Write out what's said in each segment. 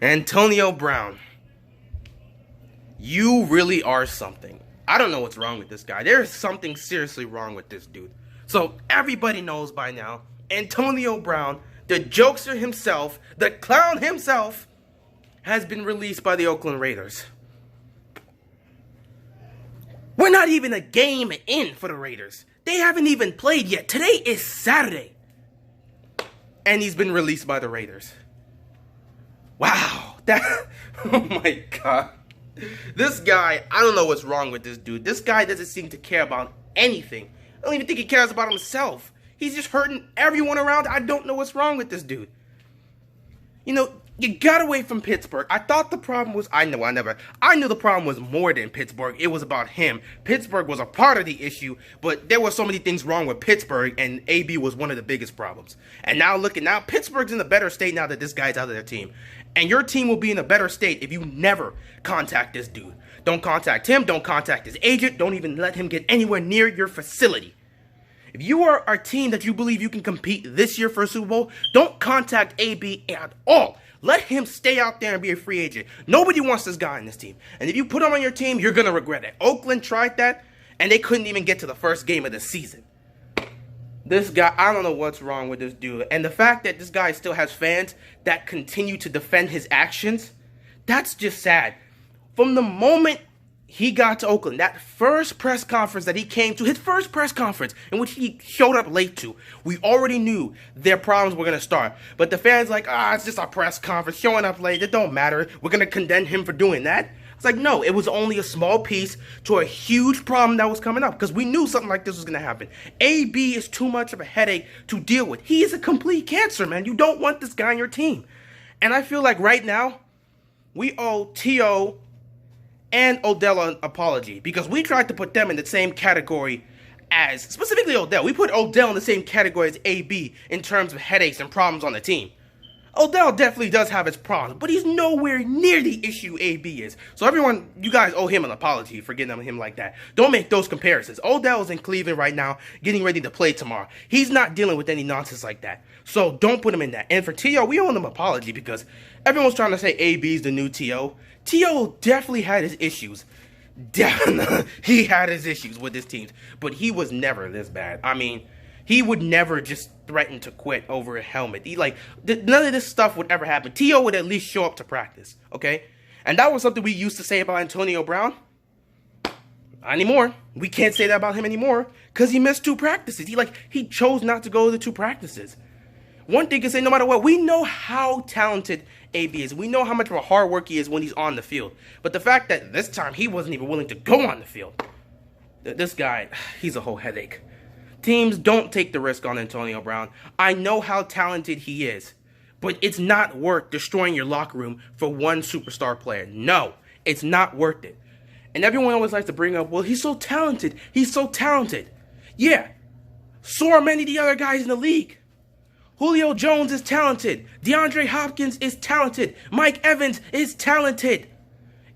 Antonio Brown, you really are something. I don't know what's wrong with this guy. There is something seriously wrong with this dude. So everybody knows by now, Antonio Brown, the jokester himself, the clown himself, has been released by the Oakland Raiders. We're not even a game in for the Raiders. They haven't even played yet. Today is Saturday. And he's been released by the Raiders. Wow. Oh my God. This guy, I don't know what's wrong with this dude. This guy doesn't seem to care about anything. I don't even think he cares about himself. He's just hurting everyone around. I don't know what's wrong with this dude. You know, you got away from Pittsburgh. I thought the problem was, I knew the problem was more than Pittsburgh. It was about him. Pittsburgh was a part of the issue, but there were so many things wrong with Pittsburgh, and AB was one of the biggest problems. And now Pittsburgh's in a better state now that this guy's out of their team. And your team will be in a better state if you never contact this dude. Don't contact him. Don't contact his agent. Don't even let him get anywhere near your facility. If you are a team that you believe you can compete this year for a Super Bowl, don't contact AB at all. Let him stay out there and be a free agent. Nobody wants this guy on this team. And if you put him on your team, you're going to regret it. Oakland tried that, and they couldn't even get to the first game of the season. This guy, I don't know what's wrong with this dude. And the fact that this guy still has fans that continue to defend his actions, that's just sad. From the moment he got to Oakland, that first press conference that he came to, his first press conference in which he showed up late to, we already knew their problems were going to start. But the fans like, it's just a press conference, showing up late, it don't matter, we're going to condemn him for doing that. It's like, no, it was only a small piece to a huge problem that was coming up, because we knew something like this was going to happen. AB is too much of a headache to deal with. He is a complete cancer, man. You don't want this guy on your team. And I feel like right now, we owe T.O. and Odell an apology, because we tried to put them in the same category as, specifically Odell. We put Odell in the same category as AB in terms of headaches and problems on the team. Odell definitely does have his problems, but he's nowhere near the issue AB is. So everyone, you guys owe him an apology for getting him like that. Don't make those comparisons. Odell's in Cleveland right now, getting ready to play tomorrow. He's not dealing with any nonsense like that. So don't put him in that. And for T.O., we owe him an apology, because everyone's trying to say AB's the new T.O. T.O. definitely had his issues. Definitely, he had his issues with his teams, but he was never this bad. I mean, he would never just threaten to quit over a helmet. None of this stuff would ever happen. T.O. would at least show up to practice, okay? And that was something we used to say about Antonio Brown. Not anymore. We can't say that about him anymore, because he missed 2 practices. He chose not to go to the 2 practices. One thing is, say, no matter what, we know how talented AB is. We know how much of a hard work he is when he's on the field. But the fact that this time he wasn't even willing to go on the field, this guy, he's a whole headache. Teams don't take the risk on Antonio Brown. I know how talented he is, but it's not worth destroying your locker room for one superstar player. No, it's not worth it. And everyone always likes to bring up, well, he's so talented. He's so talented. Yeah, so are many of the other guys in the league. Julio Jones is talented. DeAndre Hopkins is talented. Mike Evans is talented.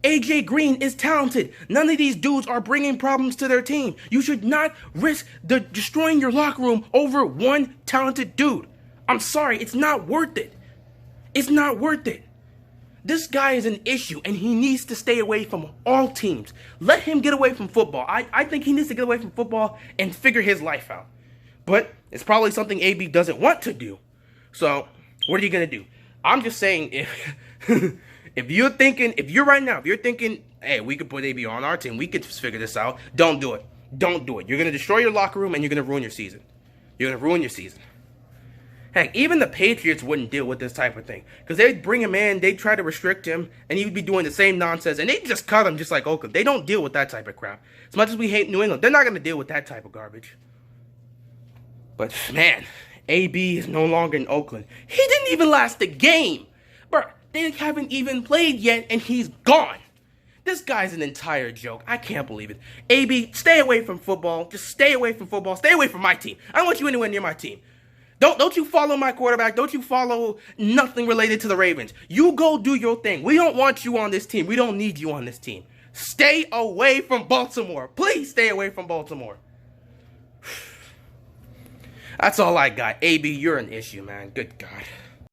AJ Green is talented. None of these dudes are bringing problems to their team. You should not risk destroying your locker room over one talented dude. I'm sorry, it's not worth it. It's not worth it. This guy is an issue, and he needs to stay away from all teams. Let him get away from football. I think he needs to get away from football and figure his life out. But it's probably something AB doesn't want to do. So, what are you going to do? I'm just saying, if you're thinking, hey, we could put AB on our team, we could just figure this out, don't do it. Don't do it. You're going to destroy your locker room, and you're going to ruin your season. You're going to ruin your season. Heck, even the Patriots wouldn't deal with this type of thing. Because they'd bring him in, they'd try to restrict him, and he'd be doing the same nonsense, and they'd just cut him just like Oakland. They don't deal with that type of crap. As much as we hate New England, they're not going to deal with that type of garbage. But, man, AB is no longer in Oakland. He didn't even last the game. Bruh, they haven't even played yet, and he's gone. This guy's an entire joke. I can't believe it. AB, stay away from football. Just stay away from football. Stay away from my team. I don't want you anywhere near my team. Don't you follow my quarterback. Don't you follow nothing related to the Ravens. You go do your thing. We don't want you on this team. We don't need you on this team. Stay away from Baltimore. Please stay away from Baltimore. That's all I got. AB, you're an issue, man. Good God.